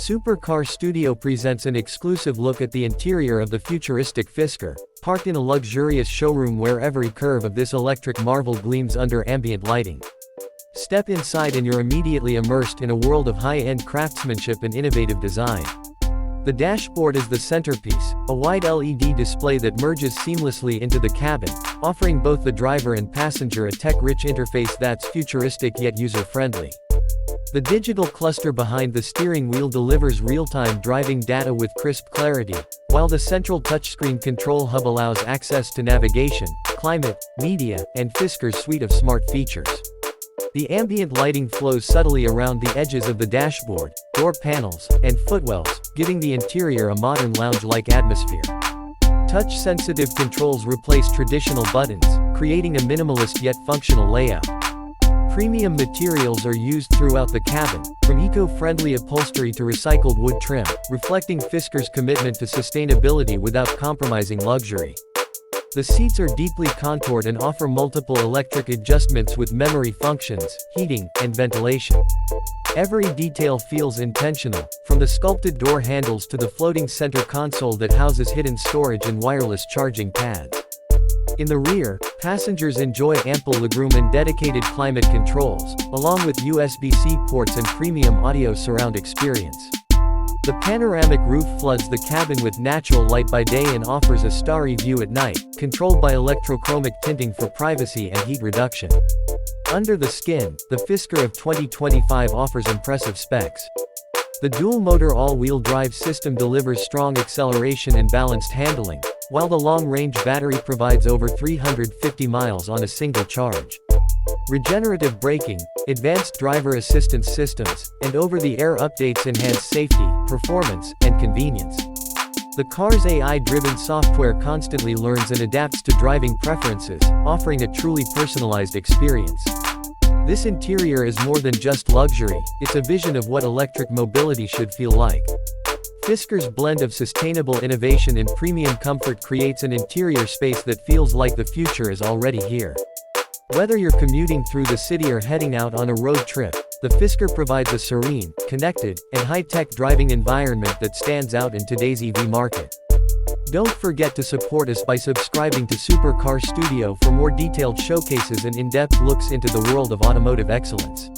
Supercar Studio presents an exclusive look at the interior of the futuristic Fisker, parked in a luxurious showroom where every curve of this electric marvel gleams under ambient lighting. Step inside and you're immediately immersed in a world of high-end craftsmanship and innovative design. The dashboard is the centerpiece, a wide LED display that merges seamlessly into the cabin, offering both the driver and passenger a tech-rich interface that's futuristic yet user-friendly. The digital cluster behind the steering wheel delivers real-time driving data with crisp clarity, while the central touchscreen control hub allows access to navigation, climate, media, and Fisker's suite of smart features. The ambient lighting flows subtly around the edges of the dashboard, door panels, and footwells, giving the interior a modern lounge-like atmosphere. Touch-sensitive controls replace traditional buttons, creating a minimalist yet functional layout. Premium materials are used throughout the cabin, from eco-friendly upholstery to recycled wood trim, reflecting Fisker's commitment to sustainability without compromising luxury. The seats are deeply contoured and offer multiple electric adjustments with memory functions, heating, and ventilation. Every detail feels intentional, from the sculpted door handles to the floating center console that houses hidden storage and wireless charging pads. In the rear, passengers enjoy ample legroom and dedicated climate controls, along with USB-C ports and premium audio surround experience. The panoramic roof floods the cabin with natural light by day and offers a starry view at night, controlled by electrochromic tinting for privacy and heat reduction. Under the skin, the Fisker of 2025 offers impressive specs. The dual-motor all-wheel drive system delivers strong acceleration and balanced handling, while the long-range battery provides over 350 miles on a single charge. Regenerative braking, advanced driver assistance systems, and over-the-air updates enhance safety, performance, and convenience. The car's AI-driven software constantly learns and adapts to driving preferences, offering a truly personalized experience. This interior is more than just luxury, it's a vision of what electric mobility should feel like. Fisker's blend of sustainable innovation and premium comfort creates an interior space that feels like the future is already here. Whether you're commuting through the city or heading out on a road trip, the Fisker provides a serene, connected, and high-tech driving environment that stands out in today's EV market. Don't forget to support us by subscribing to Supercar Studio for more detailed showcases and in-depth looks into the world of automotive excellence.